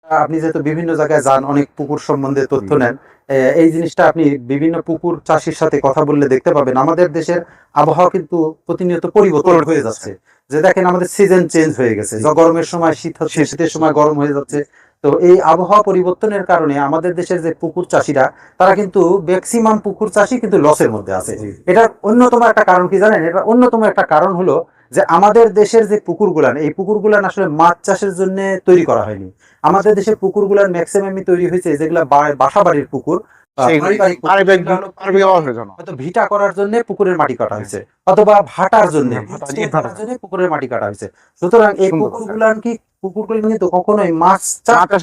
আপনি যেহেতু বিভিন্ন জায়গায় যান, অনেক পুকুর সম্বন্ধে তথ্য নেন, এই জিনিসটা আপনি বিভিন্ন পুকুর চাষির সাথে কথা বললে দেখতে পাবেন আমাদের দেশের আবহাওয়া কিন্তু প্রতিনিয়ত পরিবর্তন হয়ে যাচ্ছে। যে দেখেন আমাদের সিজন চেঞ্জ হয়ে গেছে, গরমের সময় শীত হচ্ছে, শীতের সময় গরম হয়ে যাচ্ছে। তো এই আবহাওয়া পরিবর্তনের কারণে আমাদের দেশের যে পুকুর চাষিরা, তারা কিন্তু ম্যাক্সিমাম পুকুর চাষি কিন্তু লসের মধ্যে আছে। এটার অন্যতম একটা কারণ কি জানেন? এটা অন্যতম একটা কারণ হলো যে আমাদের দেশের যে পুকুরগুলান, এই পুকুরগুলান আসলে মাছ চাষের জন্য তৈরি করা হয়নি। আমাদের দেশের পুকুরগুলার ম্যাক্সিমামই তৈরি হয়েছে যেগুলা বাসা বাড়ির পুকুর, হয়তো ভিটা করার জন্য পুকুরের মাটি কাটা হয়েছে, অথবা ভাটার জন্য পুকুরের মাটি কাটা হয়েছে। সুতরাং এই পুকুরগুলো কিন্তু কখনোই মাছ চাষ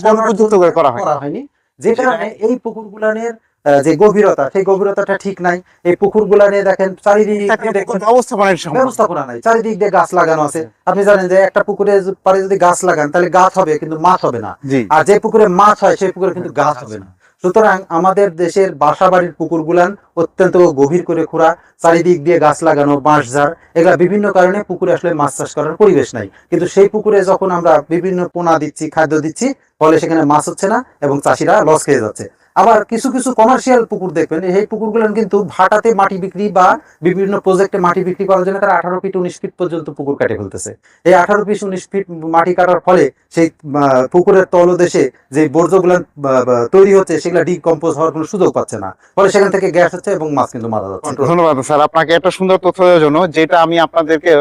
করা হয়নি। যে কারণে এই পুকুরগুলানের যে গভীরতা, সেই গভীরতাটা ঠিক নাই। এই পুকুরগুলানে দেখেন চারিদিক ব্যবস্থাপনা নাই, চারিদিক দিয়ে গাছ লাগানো আছে। আপনি জানেন যে একটা পুকুরে পারে যদি গাছ লাগান তাহলে গাছ হবে কিন্তু মাছ হবে না, আর যে পুকুরে মাছ হয় সেই পুকুরে কিন্তু গাছ হবে না। সুতরাং আমাদের দেশের বাসা বাড়ির পুকুরগুলান অত্যন্ত গভীর করে খোঁড়া, চারিদিক দিয়ে গাছ লাগানো, বাঁশঝাড়, এগুলা বিভিন্ন কারণে পুকুরে আসলে মাছ চাষ করার পরিবেশ নাই। কিন্তু সেই পুকুরে যখন আমরা বিভিন্ন পোনা দিচ্ছি, খাদ্য দিচ্ছি, ফলে সেখানে মাছ হচ্ছে না এবং চাষিরা লস খেয়ে যাচ্ছে। আবার কিছু কিছু কমার্শিয়াল পুকুর দেখবেন, এই পুকুরগুলো কিন্তু ভাটাতে মাটি বিক্রি বা বিভিন্ন প্রজেক্টে মাটি বিক্রি করার জন্য তারা 18 ফিট 19 ফিট পর্যন্ত পুকুর কেটে ফেলতেছে। এই 18 ফিট 19 ফিট মাটি কাটার ফলে সেই পুকুরের তলদেশে যে বর্জ্যগুলো তৈরি হচ্ছে সেগুলো ডিকম্পোজ হওয়ার কোনো সুযোগ পাচ্ছে না, ফলে সেখান থেকে গ্যাস হচ্ছে এবং মাছ কিন্তু মারা যাচ্ছে। ধন্যবাদ স্যার আপনাকে একটা সুন্দর তথ্য দেওয়ার জন্য, যেটা আমি আপনাদেরকে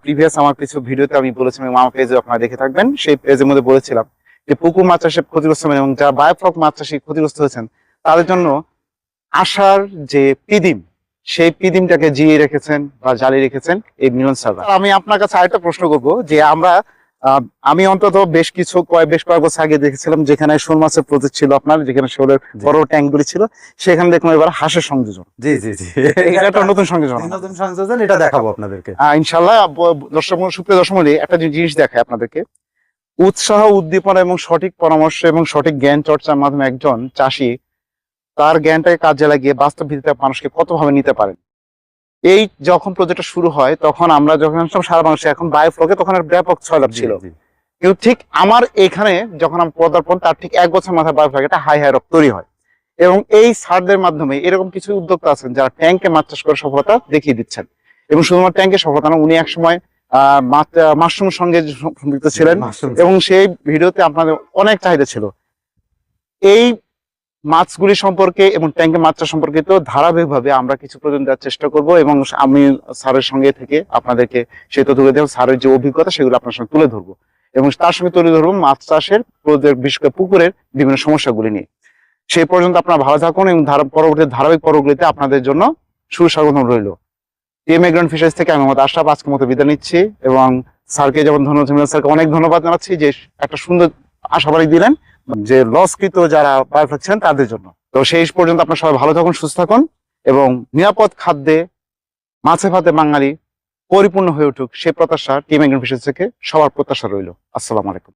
প্রিভিয়াস আমার কিছু ভিডিওতে আমি বলেছিলাম, আমার পেজে আপনারা দেখে থাকবেন। সেই পেজের মধ্যে বলেছিলাম যে পুকুর মাছ চাষে ক্ষতিগ্রস্ত হবেন এবং যারা বায়োফ্লক মাছ চাষে ক্ষতিগ্রস্ত হয়েছেন তাদের জন্য আশার যে পিদিম, সেই পিদিমটাকে জিয়ে রেখেছেন বা জ্বালিয়ে রেখেছেন এই মিলন স্যার। আমি আপনার কাছে আরেকটা প্রশ্ন করবো যে আমি অন্তত বেশ কয়েক বছর আগে দেখেছিলাম যেখানে শোল মাছের প্রজেক্ট ছিল আপনার, যেখানে শোলের বড় ট্যাঙ্ক গুলি ছিল, সেখানে দেখলাম এবার হাঁসের সংযোজন। জি জি জি, এটা নতুন সংযোজন, এটা দেখাবো আপনাদেরকে ইনশাল্লাহ। সুপ্রিয় দর্শক মণ্ডলী, একটা জিনিস দেখায় আপনাদেরকে। উৎসাহ, উদ্দীপনা এবং সঠিক পরামর্শ এবং সঠিক জ্ঞান চর্চার মাধ্যমে একজন চাষী তার জ্ঞানটাকে কাজে লাগিয়ে বাস্তব ভিত্তিতে মানুষকে কতভাবে নিতে পারেন। এই যখন প্রজেক্টটা শুরু হয় তখন আমরা যখন সারা বাংলাদেশে এখন বায়োফ্লকে তখন ব্যাপক ছয়লাভ ছিল, কিন্তু ঠিক আমার এখানে যখন আমি পদার্পণ তার ঠিক 1 বছর মাথায় বায়োফ্লক একটা হাই রক তৈরি হয়। এবং এই সারদের মাধ্যমে এরকম কিছু উদ্যোক্তা আছেন যারা ট্যাঙ্কে মাছ চাষ করে সফলতা দেখিয়ে দিচ্ছেন। এবং শুধুমাত্র ট্যাঙ্কে সফলতা না, উনি একসময় মাশরুমের সঙ্গে সম্পৃক্ত ছিলেন এবং সেই ভিডিওতে আপনাদের অনেক চাহিদা ছিল। এই মাছগুলি সম্পর্কে এবং ট্যাঙ্কে মাছ চাষ সম্পর্কিত ধারাবাহিকভাবে আমরা কিছু প্রয়োজন দেওয়ার চেষ্টা করব এবং আমি স্যারের সঙ্গে থেকে আপনাদেরকে সেই তথ্যগুলো দেব, স্যারের যে অভিজ্ঞতা সেগুলো আপনার সঙ্গে তুলে ধরবো এবং তার সঙ্গে তুলে ধরবো মাছ চাষের বিশেষ করে পুকুরের বিভিন্ন সমস্যাগুলি নিয়ে। সেই পর্যন্ত আপনারা ভালো থাকুন এবং পরবর্তী ধারাবাহিক পর্বগুলিতে আপনাদের জন্য সুস্বাগতম রইল। টিএম এগ্রন ফিশারিজ থেকে আমি মোহাম্মদ আশরাফ আজকের মতো বিদায় নিচ্ছি এবং স্যারকে যেমন ধন্যবাদ, স্যারকে অনেক ধন্যবাদ জানাচ্ছি যে একটা সুন্দর আশাবাড়ি দিলেন যে লসকৃত যারা বায়োফ্লক ছিলেন তাদের জন্য। তো সেই পর্যন্ত আপনারা সবাই ভালো থাকুন, সুস্থ থাকুন এবং নিরাপদ খাদ্যে মাছে ভাতে বাঙালি পরিপূর্ণ হয়ে উঠুক সে প্রত্যাশা টিএম এগ্রন ফিশারিজ থেকে সবার প্রত্যাশা রইল। আসসালামু আলাইকুম।